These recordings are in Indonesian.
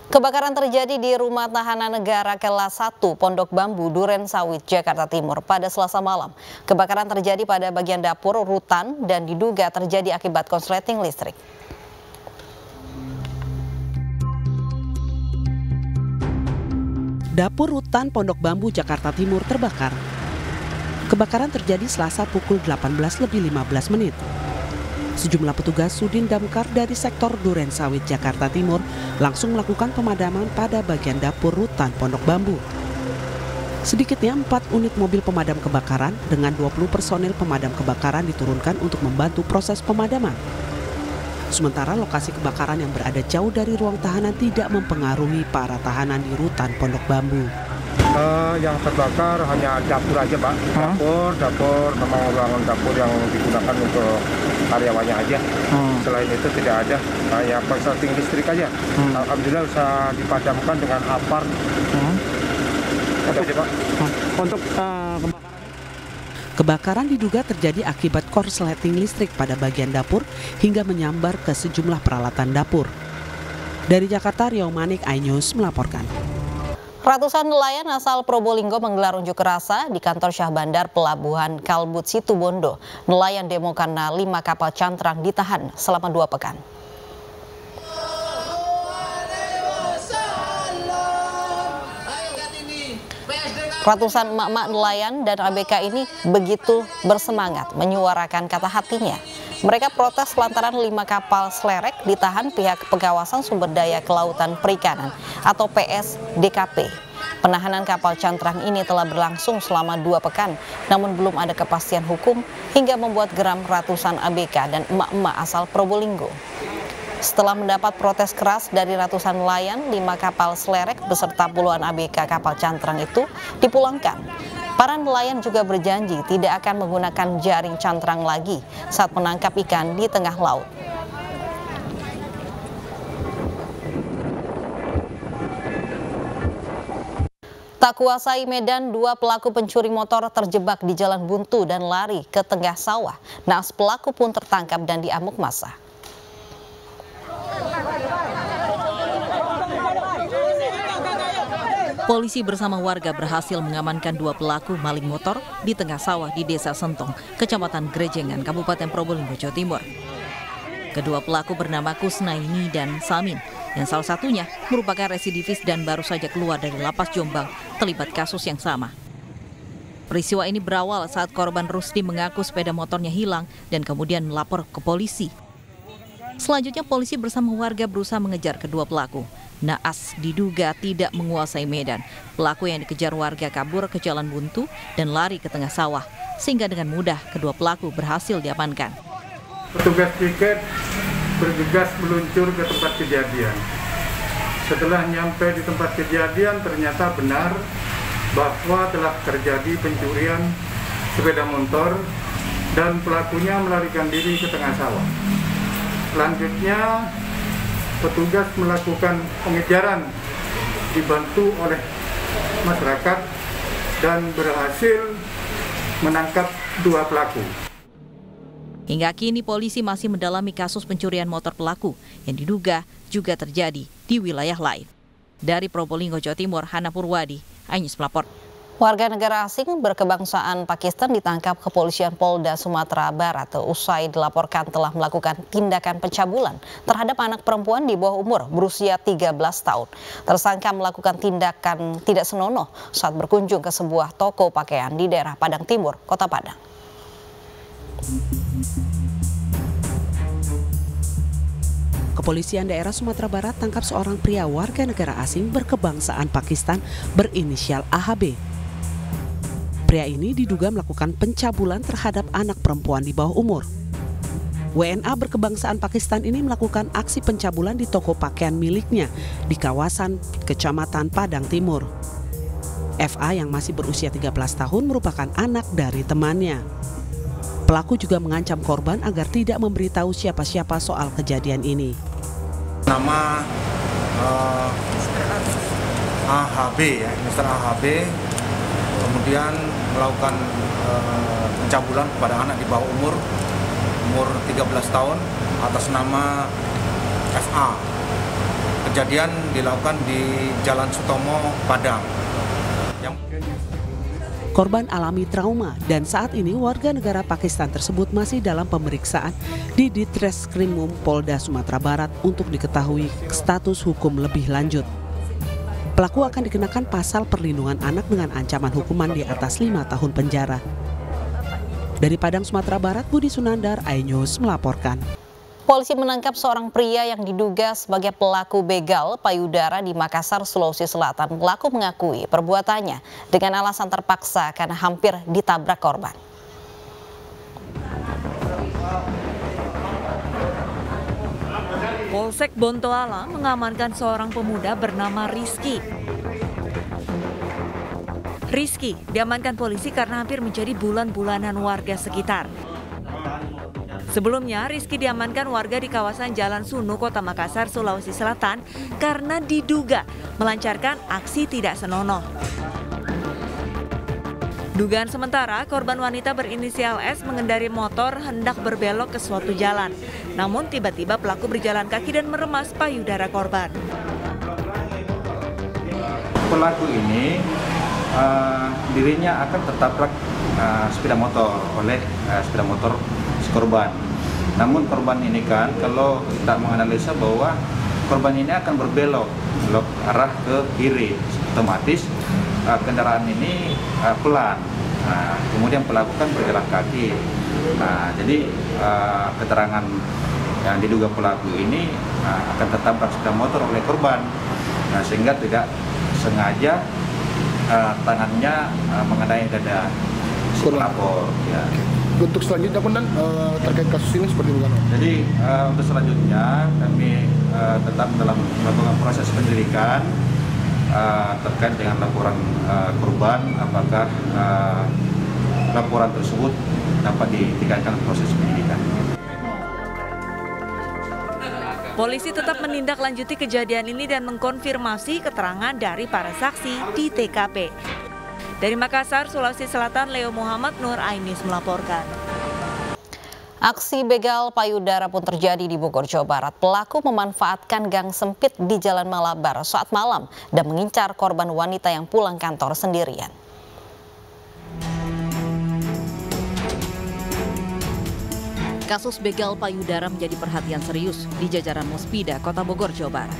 Kebakaran terjadi di Rumah Tahanan Negara Kelas 1 Pondok Bambu, Duren Sawit, Jakarta Timur pada Selasa malam. Kebakaran terjadi pada bagian dapur, rutan, dan diduga terjadi akibat korsleting listrik. Dapur rutan Pondok Bambu, Jakarta Timur terbakar. Kebakaran terjadi Selasa pukul 18:15. Sejumlah petugas Sudin Damkar dari sektor Duren Sawit, Jakarta Timur langsung melakukan pemadaman pada bagian dapur rutan Pondok Bambu. Sedikitnya 4 unit mobil pemadam kebakaran dengan 20 personil pemadam kebakaran diturunkan untuk membantu proses pemadaman. Sementara lokasi kebakaran yang berada jauh dari ruang tahanan tidak mempengaruhi para tahanan di rutan Pondok Bambu. Yang terbakar hanya dapur aja, Pak. Dapur memang ruangan dapur yang digunakan untuk karyawannya aja. Selain itu tidak ada, kayak korsleting listrik aja. Alhamdulillah bisa dipadamkan dengan apar. Ada aja, Pak. Untuk Kebakaran diduga terjadi akibat korsleting listrik pada bagian dapur hingga menyambar ke sejumlah peralatan dapur. Dari Jakarta, Rio Manik, iNews melaporkan. Ratusan nelayan asal Probolinggo menggelar unjuk rasa di kantor Syah Bandar Pelabuhan Kalbut Situbondo. Nelayan demo karena 5 kapal cantrang ditahan selama 2 pekan. Ratusan emak-emak nelayan dan ABK ini begitu bersemangat menyuarakan kata hatinya. Mereka protes lantaran 5 kapal slerek ditahan pihak Pengawasan Sumber Daya Kelautan Perikanan atau PSDKP. Penahanan kapal cantrang ini telah berlangsung selama 2 pekan, namun belum ada kepastian hukum hingga membuat geram ratusan ABK dan emak-emak asal Probolinggo. Setelah mendapat protes keras dari ratusan nelayan, 5 kapal slerek beserta puluhan ABK kapal cantrang itu dipulangkan. Para nelayan juga berjanji tidak akan menggunakan jaring cantrang lagi saat menangkap ikan di tengah laut. Tak kuasai medan, 2 pelaku pencuri motor terjebak di jalan buntu dan lari ke tengah sawah. Naas pelaku pun tertangkap dan diamuk massa. Polisi bersama warga berhasil mengamankan 2 pelaku maling motor di tengah sawah di Desa Sentong, Kecamatan Grejengan, Kabupaten Probolinggo, Jawa Timur. Kedua pelaku bernama Kusnaini dan Samin, yang salah satunya merupakan residivis dan baru saja keluar dari lapas Jombang terlibat kasus yang sama. Peristiwa ini berawal saat korban Rusdi mengaku sepeda motornya hilang dan kemudian melapor ke polisi. Selanjutnya polisi bersama warga berusaha mengejar kedua pelaku. Naas diduga tidak menguasai medan. Pelaku yang dikejar warga kabur ke jalan buntu dan lari ke tengah sawah, sehingga dengan mudah kedua pelaku berhasil diamankan. Petugas piket bergegas meluncur ke tempat kejadian. Setelah nyampe di tempat kejadian, ternyata benar bahwa telah terjadi pencurian sepeda motor dan pelakunya melarikan diri ke tengah sawah. Selanjutnya, petugas melakukan pengejaran dibantu oleh masyarakat dan berhasil menangkap 2 pelaku. Hingga kini polisi masih mendalami kasus pencurian motor pelaku yang diduga juga terjadi di wilayah lain. Dari Probolinggo, Jawa Timur, Hana Purwadi, iNews melapor. Warga negara asing berkebangsaan Pakistan ditangkap kepolisian Polda Sumatera Barat usai dilaporkan telah melakukan tindakan pencabulan terhadap anak perempuan di bawah umur berusia 13 tahun. Tersangka melakukan tindakan tidak senonoh saat berkunjung ke sebuah toko pakaian di daerah Padang Timur, Kota Padang. Kepolisian daerah Sumatera Barat tangkap seorang pria warga negara asing berkebangsaan Pakistan berinisial AHB. Pria ini diduga melakukan pencabulan terhadap anak perempuan di bawah umur. WNA berkebangsaan Pakistan ini melakukan aksi pencabulan di toko pakaian miliknya di kawasan Kecamatan Padang Timur. FA yang masih berusia 13 tahun merupakan anak dari temannya. Pelaku juga mengancam korban agar tidak memberitahu siapa-siapa soal kejadian ini. Nama AHB ya, Mr. AHB kemudian melakukan pencabulan kepada anak di bawah umur 13 tahun atas nama FA. kejadian dilakukan di Jalan Sutomo, Padang. Korban alami trauma dan saat ini warga negara Pakistan tersebut masih dalam pemeriksaan di Ditreskrimum Polda Sumatera Barat untuk diketahui status hukum lebih lanjut. Pelaku akan dikenakan pasal perlindungan anak dengan ancaman hukuman di atas 5 tahun penjara. Dari Padang, Sumatera Barat, Budi Sunandar, iNews melaporkan. Polisi menangkap seorang pria yang diduga sebagai pelaku begal payudara di Makassar, Sulawesi Selatan. Pelaku mengakui perbuatannya dengan alasan terpaksa karena hampir ditabrak korban. Polsek Bontoala mengamankan seorang pemuda bernama Rizky. Rizky diamankan polisi karena hampir menjadi bulan-bulanan warga sekitar. Sebelumnya, Rizky diamankan warga di kawasan Jalan Sunu, Kota Makassar, Sulawesi Selatan karena diduga melancarkan aksi tidak senonoh. Dugaan sementara, korban wanita berinisial S mengendari motor hendak berbelok ke suatu jalan. Namun tiba-tiba pelaku berjalan kaki dan meremas payudara korban. Pelaku ini dirinya akan tertabrak sepeda motor oleh sepeda motor si korban. Namun korban ini kan kalau kita menganalisa bahwa korban ini akan berbelok arah ke kiri, otomatis kendaraan ini pelan. Kemudian pelaku kan berjalan kaki. Jadi keterangan yang diduga pelaku ini akan tertabrak sepeda motor oleh korban, sehingga tidak sengaja tangannya mengenai dada si pelapor. Ya. Untuk selanjutnya pun terkait kasus ini seperti bagaimana? Jadi untuk selanjutnya kami tetap dalam melakukan proses penyelidikan terkait dengan laporan korban, apakah laporan tersebut dapat ditingkatkan proses penyelidikan. Polisi tetap menindaklanjuti kejadian ini dan mengkonfirmasi keterangan dari para saksi di TKP. Dari Makassar, Sulawesi Selatan, Leo Muhammad Nur, iNews melaporkan. Aksi begal payudara pun terjadi di Bogor, Jawa Barat. Pelaku memanfaatkan gang sempit di Jalan Malabar saat malam dan mengincar korban wanita yang pulang kantor sendirian. Kasus begal payudara menjadi perhatian serius di jajaran Muspida, Kota Bogor, Jawa Barat.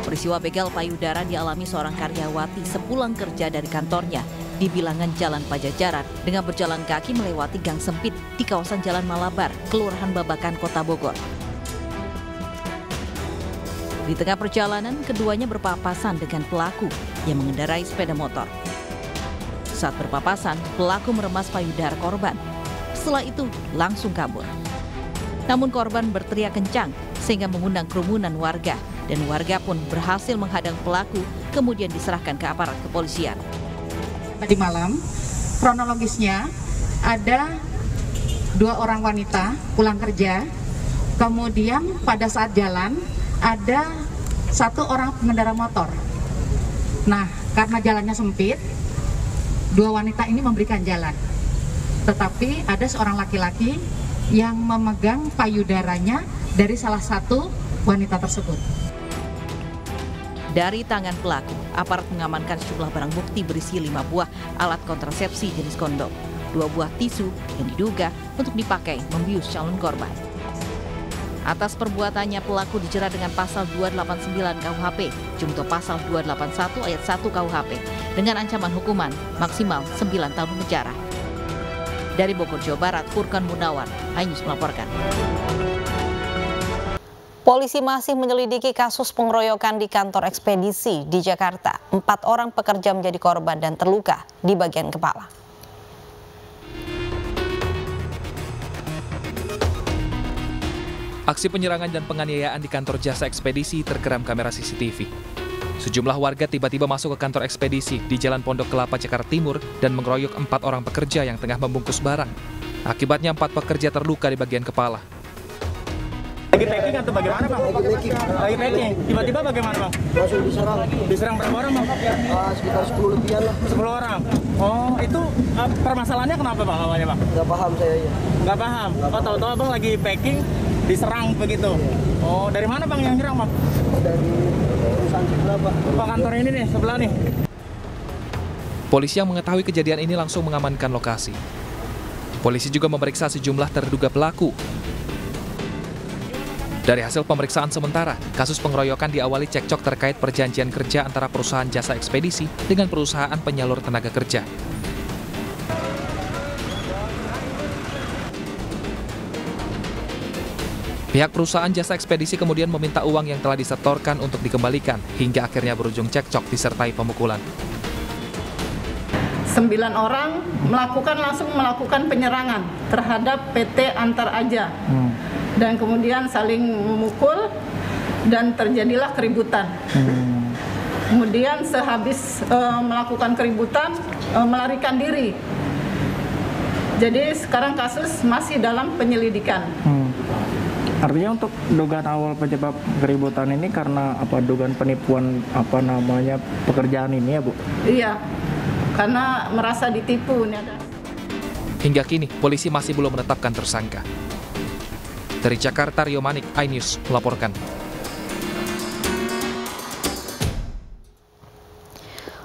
Peristiwa begal payudara dialami seorang karyawati sepulang kerja dari kantornya di bilangan Jalan Pajajaran dengan berjalan kaki melewati gang sempit di kawasan Jalan Malabar, Kelurahan Babakan, Kota Bogor. Di tengah perjalanan, keduanya berpapasan dengan pelaku yang mengendarai sepeda motor. Saat berpapasan, pelaku meremas payudara korban. Setelah itu, langsung kabur. Namun korban berteriak kencang sehingga mengundang kerumunan warga. Dan warga pun berhasil menghadang pelaku, kemudian diserahkan ke aparat kepolisian. Tadi malam, kronologisnya ada 2 orang wanita pulang kerja, kemudian pada saat jalan ada 1 orang pengendara motor. Nah, karena jalannya sempit, 2 wanita ini memberikan jalan. Tetapi ada seorang laki-laki yang memegang payudaranya dari salah satu wanita tersebut. Dari tangan pelaku, aparat mengamankan sejumlah barang bukti berisi 5 buah alat kontrasepsi jenis kondom, 2 buah tisu yang diduga untuk dipakai membius calon korban. Atas perbuatannya, pelaku dijerat dengan pasal 289 KUHP, junto pasal 281 ayat 1 KUHP, dengan ancaman hukuman maksimal 9 tahun penjara. Dari Bogor, Jawa Barat, Furkan Munawar, iNews melaporkan. Polisi masih menyelidiki kasus pengeroyokan di kantor ekspedisi di Jakarta. 4 orang pekerja menjadi korban dan terluka di bagian kepala. Aksi penyerangan dan penganiayaan di kantor jasa ekspedisi terekam kamera CCTV. Sejumlah warga tiba-tiba masuk ke kantor ekspedisi di Jalan Pondok Kelapa, Jakarta Timur dan mengeroyok 4 orang pekerja yang tengah membungkus barang. Akibatnya 4 pekerja terluka di bagian kepala. Lagi packing atau bagaimana, Bang? Lagi packing. Tiba-tiba bagaimana, Bang? Langsung diserang. Diserang berapa orang, Bang? Sekitar 10 lebihan lah. 10 orang. Oh, itu permasalahannya kenapa, Bang, awalnya, Bang? Nggak paham saya ya. Nggak paham? Oh, tahu-tahu Abang lagi packing, Diserang begitu. Oh, dari mana Bang yang nyerang, Bang? Dari perusahaan sebelah, Pak. Pak, kantor ini nih, sebelah nih. Polisi yang mengetahui kejadian ini langsung mengamankan lokasi. Polisi juga memeriksa sejumlah terduga pelaku. Dari hasil pemeriksaan sementara, kasus pengeroyokan diawali cekcok terkait perjanjian kerja antara perusahaan jasa ekspedisi dengan perusahaan penyalur tenaga kerja. Pihak perusahaan jasa ekspedisi kemudian meminta uang yang telah disetorkan untuk dikembalikan, hingga akhirnya berujung cekcok disertai pemukulan. 9 orang langsung melakukan penyerangan terhadap PT Antar Aja. Dan kemudian saling memukul dan terjadilah keributan. Kemudian sehabis melakukan keributan, melarikan diri. Jadi sekarang kasus masih dalam penyelidikan. Artinya untuk dugaan awal penyebab keributan ini karena dugaan penipuan pekerjaan ini ya, Bu? Iya, karena merasa ditipu. Hingga kini, polisi masih belum menetapkan tersangka. Dari Jakarta, Rio Manik, iNews melaporkan.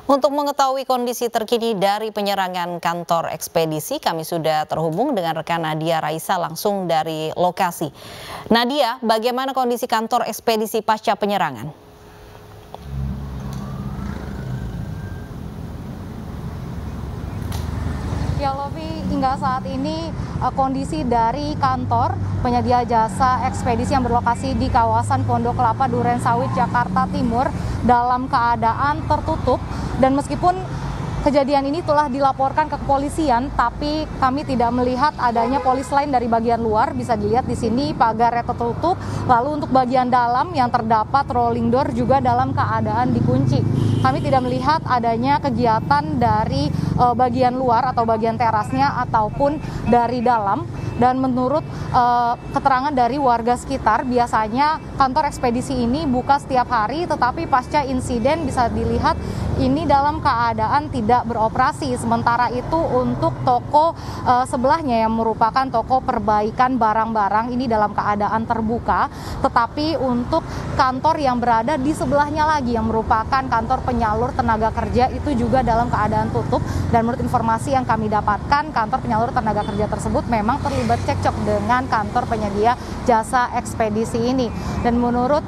Untuk mengetahui kondisi terkini dari penyerangan kantor ekspedisi, kami sudah terhubung dengan rekan Nadia Raisa langsung dari lokasi. Nadia, bagaimana kondisi kantor ekspedisi pasca penyerangan? Ya, Lovi, hingga saat ini kondisi dari kantor penyedia jasa ekspedisi yang berlokasi di kawasan Pondok Kelapa, Durensawit, Jakarta Timur dalam keadaan tertutup. Dan meskipun kejadian ini telah dilaporkan ke kepolisian, tapi kami tidak melihat adanya polis lain dari bagian luar. Bisa dilihat di sini pagarnya tertutup. Lalu untuk bagian dalam yang terdapat rolling door juga dalam keadaan dikunci. Kami tidak melihat adanya kegiatan dari bagian luar atau bagian terasnya ataupun dari dalam. Dan menurut keterangan dari warga sekitar, biasanya kantor ekspedisi ini buka setiap hari, tetapi pasca insiden bisa dilihat ini dalam keadaan tidak beroperasi. Sementara itu untuk toko sebelahnya yang merupakan toko perbaikan barang-barang ini dalam keadaan terbuka, tetapi untuk kantor yang berada di sebelahnya lagi yang merupakan kantor penyalur tenaga kerja itu juga dalam keadaan tutup. Dan menurut informasi yang kami dapatkan, kantor penyalur tenaga kerja tersebut memang terlibat cekcok dengan kantor penyedia jasa ekspedisi ini. Dan menurut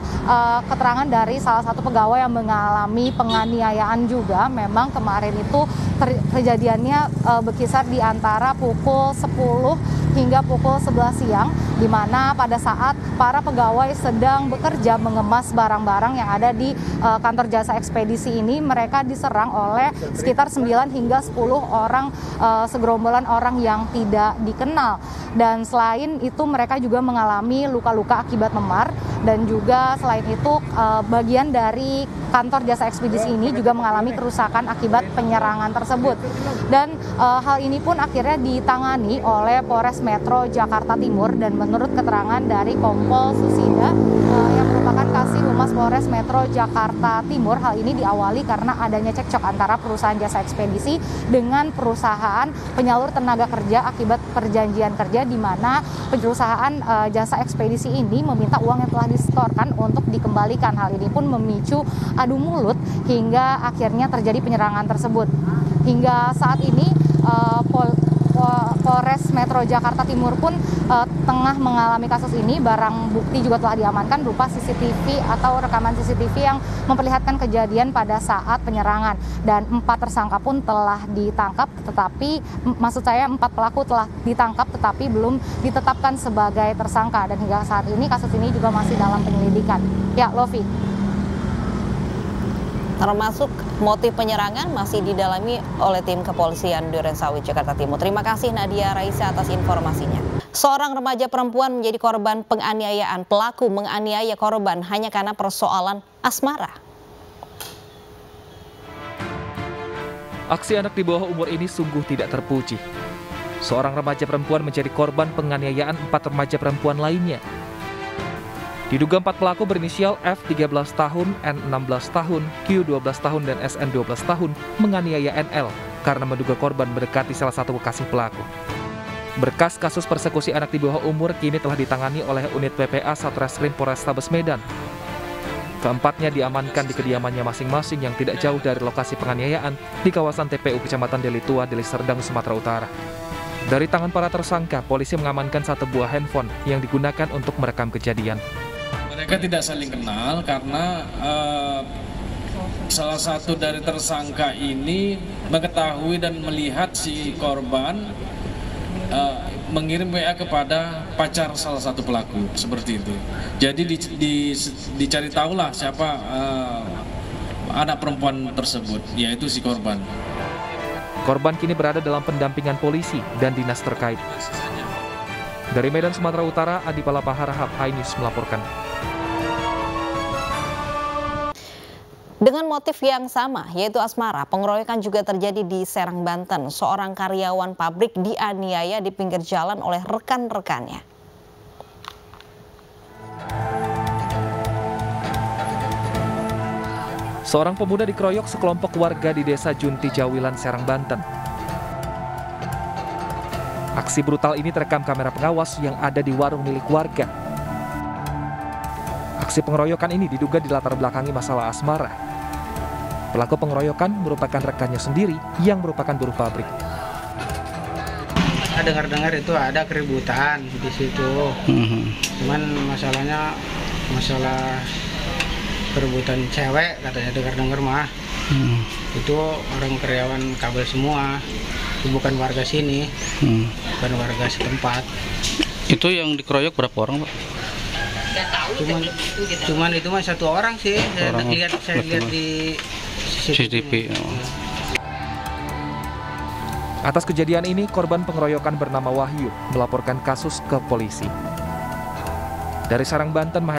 keterangan dari salah satu pegawai yang mengalami penganiayaan juga, memang kemarin itu kejadiannya berkisar di antara pukul 10 hingga pukul 11 siang, di mana pada saat para pegawai sedang bekerja mengemas barang-barang yang ada di kantor jasa ekspedisi ini, mereka diserang oleh sekitar 9 hingga 10 orang segerombolan orang yang tidak dikenal. Dan selain itu mereka juga mengalami luka-luka akibat memar, dan juga selain itu bagian dari kantor jasa ekspedisi ini juga mengalami kerusakan akibat penyerangan tersebut. Dan hal ini pun akhirnya ditangani oleh Polres Metro Jakarta Timur. Dan menurut keterangan dari Kompol Susida yang merupakan Kasih Humas Polres Metro Jakarta Timur, hal ini diawali karena adanya cekcok antara perusahaan jasa ekspedisi dengan perusahaan penyalur tenaga kerja akibat perjanjian kerja, di mana perusahaan jasa ekspedisi ini meminta uang yang telah disetorkan untuk dikembalikan. Hal ini pun memicu adu mulut hingga akhirnya terjadi penyerangan tersebut. Hingga saat ini Polres Metro Jakarta Timur pun tengah mengalami kasus ini. Barang bukti juga telah diamankan berupa CCTV atau rekaman CCTV yang memperlihatkan kejadian pada saat penyerangan. Dan 4 tersangka pun telah ditangkap, tetapi maksud saya 4 pelaku telah ditangkap tetapi belum ditetapkan sebagai tersangka. Dan hingga saat ini kasus ini juga masih dalam penyelidikan. Ya, Lovi. Termasuk motif penyerangan masih didalami oleh tim kepolisian Durensawit, Jakarta Timur. Terima kasih Nadia Raisa atas informasinya. Seorang remaja perempuan menjadi korban penganiayaan. Pelaku menganiaya korban hanya karena persoalan asmara. Aksi anak di bawah umur ini sungguh tidak terpuji. Seorang remaja perempuan menjadi korban penganiayaan 4 remaja perempuan lainnya. Diduga 4 pelaku berinisial F 13 tahun, N 16 tahun, Q 12 tahun, dan SN 12 tahun menganiaya NL karena menduga korban mendekati salah satu kekasih pelaku. Berkas kasus persekusi anak di bawah umur kini telah ditangani oleh unit PPA Satreskrim Polrestabes Medan. Keempatnya diamankan di kediamannya masing-masing yang tidak jauh dari lokasi penganiayaan di kawasan TPU Kecamatan Deli Tua, Deli Serdang, Sumatera Utara. Dari tangan para tersangka, polisi mengamankan 1 buah handphone yang digunakan untuk merekam kejadian. Mereka tidak saling kenal karena salah satu dari tersangka ini mengetahui dan melihat si korban mengirim WA kepada pacar salah satu pelaku, seperti itu. Jadi dicari tahulah siapa anak perempuan tersebut, yaitu si korban. Korban kini berada dalam pendampingan polisi dan dinas terkait. Dari Medan, Sumatera Utara, Adi Palapa Harahap, iNews melaporkan. Dengan motif yang sama, yaitu asmara, pengeroyokan juga terjadi di Serang, Banten. Seorang karyawan pabrik dianiaya di pinggir jalan oleh rekan-rekannya. Seorang pemuda dikeroyok sekelompok warga di Desa Junti Jawilan, Serang, Banten. Aksi brutal ini terekam kamera pengawas yang ada di warung milik warga. Aksi pengeroyokan ini diduga dilatar belakangi masalah asmara. Pelaku pengeroyokan merupakan rekannya sendiri yang merupakan buruh pabrik. Dengar-dengar itu ada keributan di situ. Cuman masalahnya masalah keributan cewek, katanya dengar-dengar mah. Itu orang karyawan kabel semua. Itu bukan warga sini. Bukan warga setempat. Itu yang dikeroyok berapa orang, Pak? Cuman itu mah 1 orang sih. Saya lihat di CCTV. Atas kejadian ini, korban pengeroyokan bernama Wahyu melaporkan kasus ke polisi. Dari Serang, Banten,